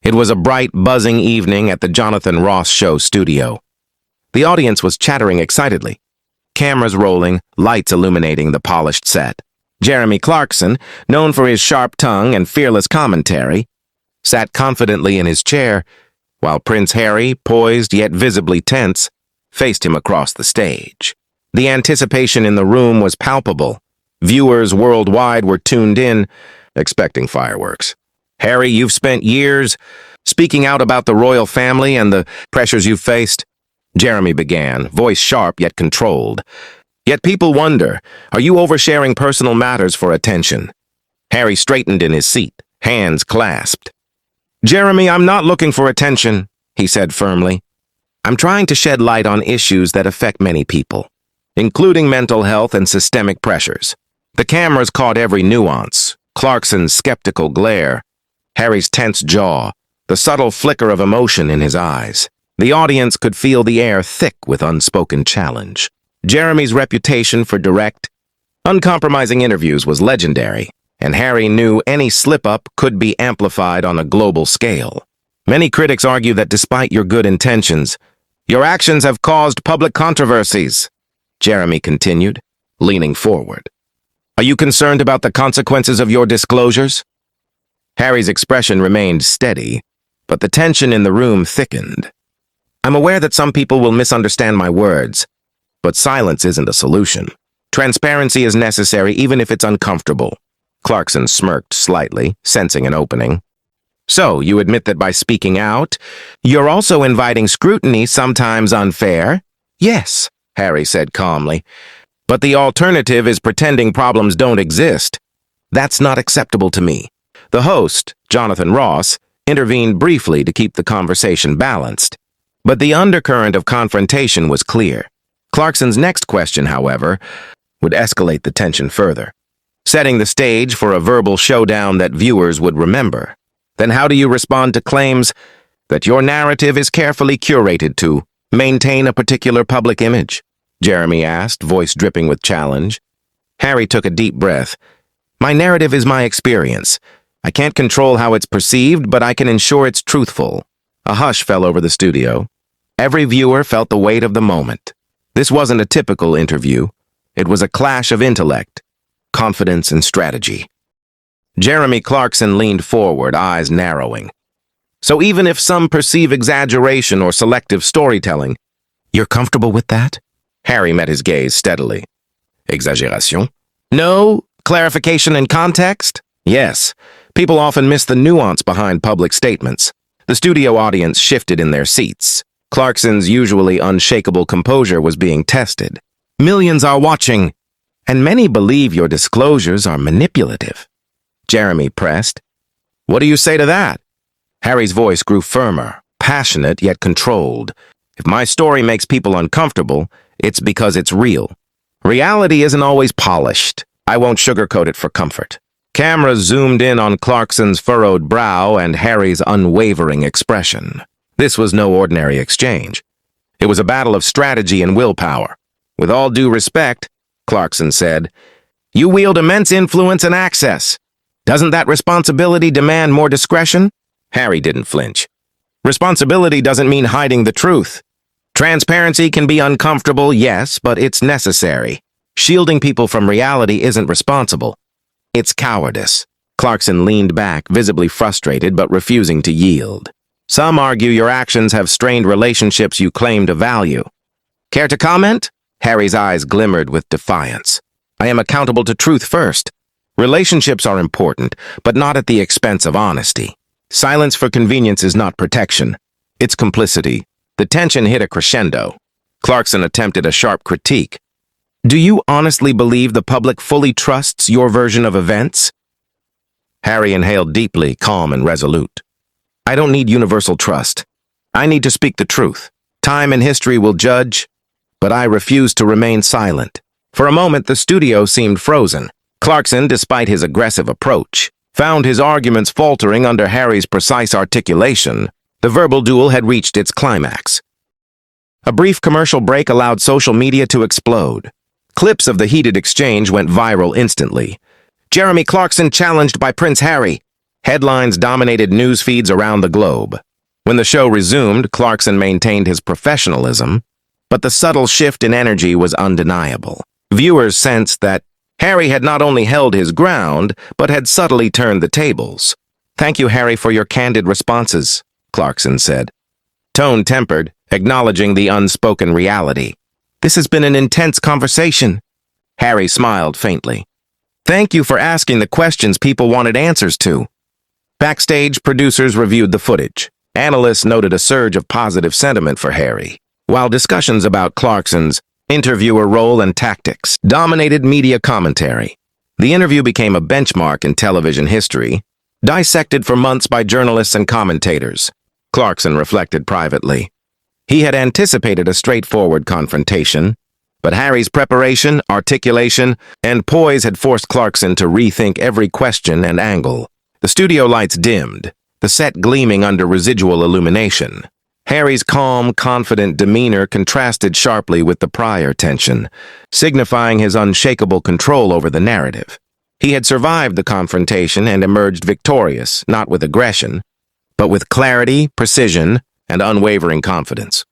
It was a bright, buzzing evening at the Jonathan Ross Show studio. The audience was chattering excitedly, cameras rolling, lights illuminating the polished set. Jeremy Clarkson, known for his sharp tongue and fearless commentary, sat confidently in his chair, while Prince Harry, poised yet visibly tense, faced him across the stage. The anticipation in the room was palpable. Viewers worldwide were tuned in, expecting fireworks. Harry, you've spent years speaking out about the royal family and the pressures you've faced. Jeremy began, voice sharp yet controlled. Yet people wonder, are you oversharing personal matters for attention? Harry straightened in his seat, hands clasped. Jeremy, I'm not looking for attention, he said firmly. I'm trying to shed light on issues that affect many people, including mental health and systemic pressures. The cameras caught every nuance, Clarkson's skeptical glare, Harry's tense jaw, the subtle flicker of emotion in his eyes. The audience could feel the air thick with unspoken challenge. Jeremy's reputation for direct, uncompromising interviews was legendary, and Harry knew any slip-up could be amplified on a global scale. Many critics argue that despite your good intentions, your actions have caused public controversies, Jeremy continued, leaning forward. Are you concerned about the consequences of your disclosures? Harry's expression remained steady, but the tension in the room thickened. I'm aware that some people will misunderstand my words, but silence isn't a solution. Transparency is necessary even if it's uncomfortable. Clarkson smirked slightly, sensing an opening. So, you admit that by speaking out, you're also inviting scrutiny, sometimes unfair? Yes, Harry said calmly. But the alternative is pretending problems don't exist. That's not acceptable to me. The host, Jonathan Ross, intervened briefly to keep the conversation balanced. But the undercurrent of confrontation was clear. Clarkson's next question, however, would escalate the tension further, setting the stage for a verbal showdown that viewers would remember. Then how do you respond to claims that your narrative is carefully curated to maintain a particular public image? Jeremy asked, voice dripping with challenge. Harry took a deep breath. My narrative is my experience. I can't control how it's perceived, but I can ensure it's truthful. A hush fell over the studio. Every viewer felt the weight of the moment. This wasn't a typical interview. It was a clash of intellect, confidence, and strategy. Jeremy Clarkson leaned forward, eyes narrowing. So even if some perceive exaggeration or selective storytelling, you're comfortable with that? Harry met his gaze steadily. Exagération? No. Clarification and context? Yes. People often miss the nuance behind public statements. The studio audience shifted in their seats. Clarkson's usually unshakable composure was being tested. Millions are watching, and many believe your disclosures are manipulative. Jeremy pressed. What do you say to that? Harry's voice grew firmer, passionate yet controlled. If my story makes people uncomfortable, it's because it's real. Reality isn't always polished. I won't sugarcoat it for comfort. Cameras zoomed in on Clarkson's furrowed brow and Harry's unwavering expression. This was no ordinary exchange. It was a battle of strategy and willpower. With all due respect, Clarkson said, you wield immense influence and access. Doesn't that responsibility demand more discretion? Harry didn't flinch. Responsibility doesn't mean hiding the truth. Transparency can be uncomfortable, yes, but it's necessary. Shielding people from reality isn't responsible. It's cowardice. Clarkson leaned back, visibly frustrated but refusing to yield. Some argue your actions have strained relationships you claim to value. Care to comment? Harry's eyes glimmered with defiance. I am accountable to truth first. Relationships are important, but not at the expense of honesty. Silence for convenience is not protection. It's complicity. The tension hit a crescendo. Clarkson attempted a sharp critique. Do you honestly believe the public fully trusts your version of events? Harry inhaled deeply, calm and resolute. I don't need universal trust. I need to speak the truth. Time and history will judge, but I refuse to remain silent. For a moment, the studio seemed frozen. Clarkson, despite his aggressive approach, found his arguments faltering under Harry's precise articulation. The verbal duel had reached its climax. A brief commercial break allowed social media to explode. Clips of the heated exchange went viral instantly. Jeremy Clarkson challenged by Prince Harry. Headlines dominated news feeds around the globe. When the show resumed, Clarkson maintained his professionalism, but the subtle shift in energy was undeniable. Viewers sensed that Harry had not only held his ground, but had subtly turned the tables. "Thank you, Harry, for your candid responses," Clarkson said. Tone tempered, acknowledging the unspoken reality. "This has been an intense conversation." Harry smiled faintly. "Thank you for asking the questions people wanted answers to." Backstage, producers reviewed the footage. Analysts noted a surge of positive sentiment for Harry, while discussions about Clarkson's interviewer role and tactics dominated media commentary. The interview became a benchmark in television history, dissected for months by journalists and commentators. Clarkson reflected privately. He had anticipated a straightforward confrontation, but Harry's preparation, articulation, and poise had forced Clarkson to rethink every question and angle. The studio lights dimmed, the set gleaming under residual illumination. Harry's calm, confident demeanor contrasted sharply with the prior tension, signifying his unshakable control over the narrative. He had survived the confrontation and emerged victorious, not with aggression, but with clarity, precision, and unwavering confidence.